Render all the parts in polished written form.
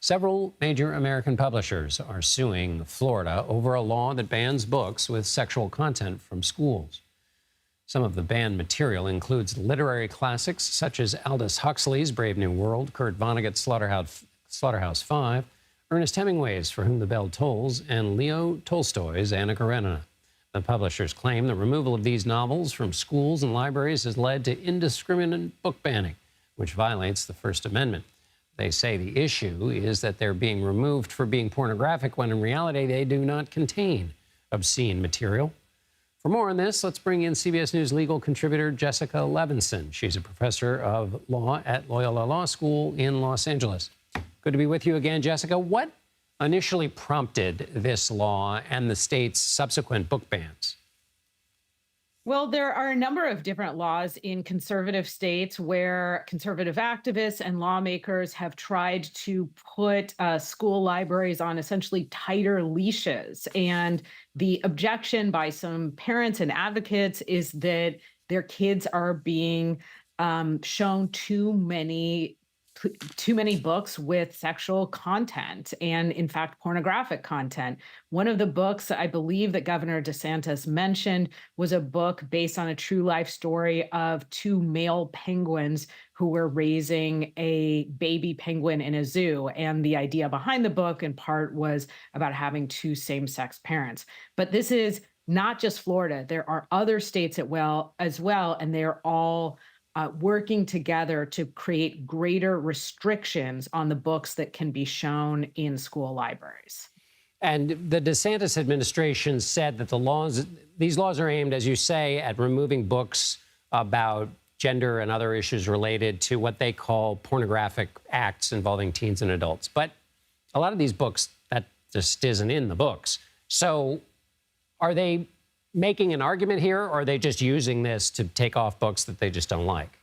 Several major American publishers are suing Florida over a law that bans books with sexual content from schools. Some of the banned material includes literary classics such as Aldous Huxley's Brave New World, Kurt Vonnegut's Slaughterhouse Five, Ernest Hemingway's For Whom the Bell Tolls, and Leo Tolstoy's Anna Karenina. The publishers claim the removal of these novels from schools and libraries has led to indiscriminate book banning, which violates the First Amendment. They say the issue is that they're being removed for being pornographic when in reality they do not contain obscene material. For more on this, let's bring in CBS News legal contributor Jessica Levinson. She's a professor of law at Loyola Law School in Los Angeles. Good to be with you again, Jessica. What initially prompted this law and the state's subsequent book bans? Well, there are a number of different laws in conservative states where conservative activists and lawmakers have tried to put school libraries on essentially tighter leashes. And the objection by some parents and advocates is that their kids are being shown too many books with sexual content and, in fact, pornographic content. One of the books I believe that Governor DeSantis mentioned was a book based on a true life story of two male penguins who were raising a baby penguin in a zoo. And the idea behind the book, in part, was about having two same-sex parents. But this is not just Florida. There are other states as well, and they're all working together to create greater restrictions on the books that can be shown in school libraries. And the DeSantis administration said that these laws are aimed, as you say, at removing books about gender and other issues related to what they call pornographic acts involving teens and adults. But a lot of these books, that just isn't in the books. So are they making an argument here, or are they just using this to take off books that they just don't like?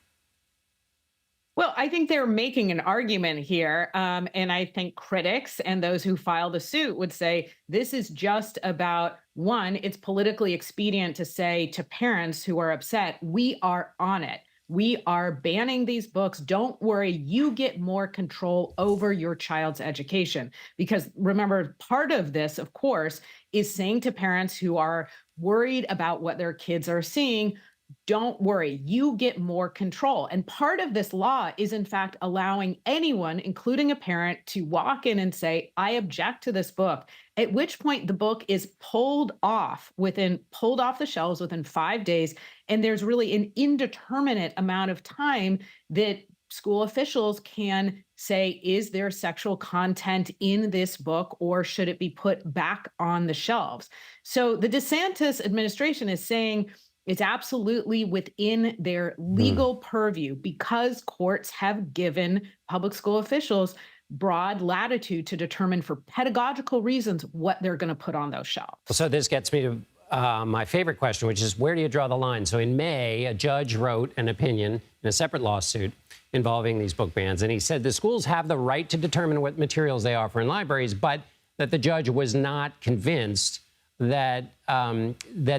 Well, I think they're making an argument here. And I think critics and those who filed the suit would say this is just about, one, it's politically expedient to say to parents who are upset, we are on it. We are banning these books. Don't worry, you get more control over your child's education. Because remember, part of this, of course, is saying to parents who are worried about what their kids are seeing, don't worry, you get more control. And part of this law is, in fact, allowing anyone, including a parent, to walk in and say, I object to this book, at which point the book is pulled off the shelves within 5 days. And there's really an indeterminate amount of time that school officials can say, is there sexual content in this book, or should it be put back on the shelves? So the DeSantis administration is saying it's absolutely within their legal purview because courts have given public school officials broad latitude to determine for pedagogical reasons what they're going to put on those shelves. So this gets me to my favorite question, which is where do you draw the line? So in May, a judge wrote an opinion in a separate lawsuit involving these book bans, and he said the schools have the right to determine what materials they offer in libraries, but that the judge was not convinced that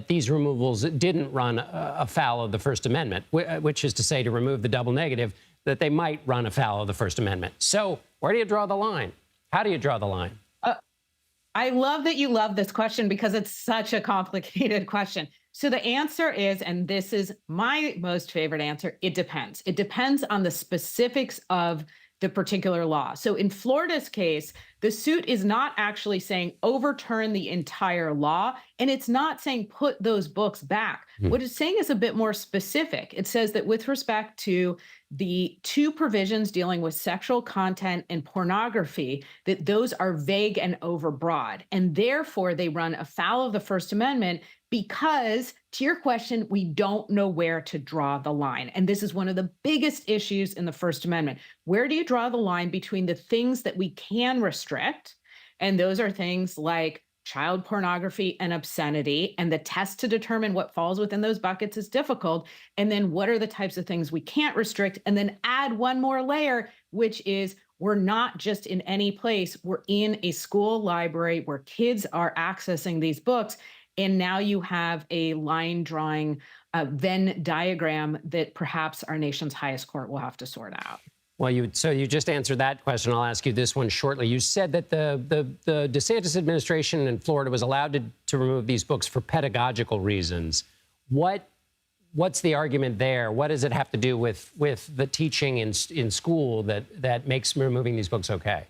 these removals didn't run afoul of the First Amendment, which is to say, to remove the double negative, that they might run afoul of the First Amendment. So where do you draw the line? How do you draw the line? I love that you love this question because it's such a complicated question. So the answer is, and this is my most favorite answer, it depends. It depends on the specifics of the particular law. So in Florida's case, the suit is not actually saying overturn the entire law, and it's not saying put those books back. What it's saying is a bit more specific. It says that with respect to the two provisions dealing with sexual content and pornography, that those are vague and overbroad, and therefore they run afoul of the First Amendment because, to your question, we don't know where to draw the line. And this is one of the biggest issues in the First Amendment. Where do you draw the line between the things that we can restrict? And those are things like child pornography and obscenity. And the test to determine what falls within those buckets is difficult. And then what are the types of things we can't restrict? And then add one more layer, which is we're not just in any place. We're in a school library where kids are accessing these books. And now you have a line drawing Venn diagram that perhaps our nation's highest court will have to sort out. Well, you just answered that question. I'll ask you this one shortly. You said that the DeSantis administration in Florida was allowed to remove these books for pedagogical reasons. What's the argument there? What does it have to do with the teaching in school that makes removing these books okay?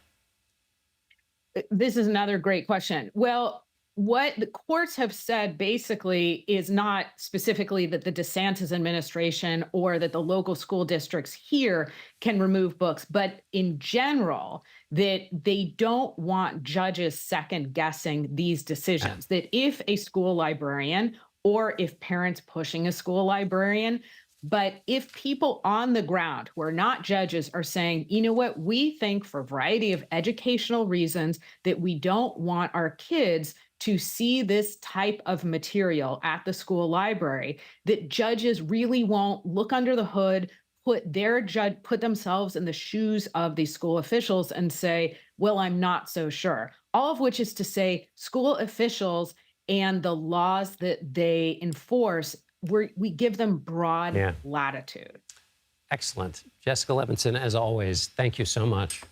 This is another great question. Well, what the courts have said basically is not specifically that the DeSantis administration or that the local school districts here can remove books, but in general, that they don't want judges second guessing these decisions. That if a school librarian or if parents pushing a school librarian, but if people on the ground who are not judges are saying, you know what, we think for a variety of educational reasons that we don't want our kids to see this type of material at the school library, that judges really won't look under the hood, put themselves in the shoes of these school officials and say, well, I'm not so sure. All of which is to say, school officials and the laws that they enforce, we give them broad latitude. Excellent. Jessica Levinson, as always, thank you so much.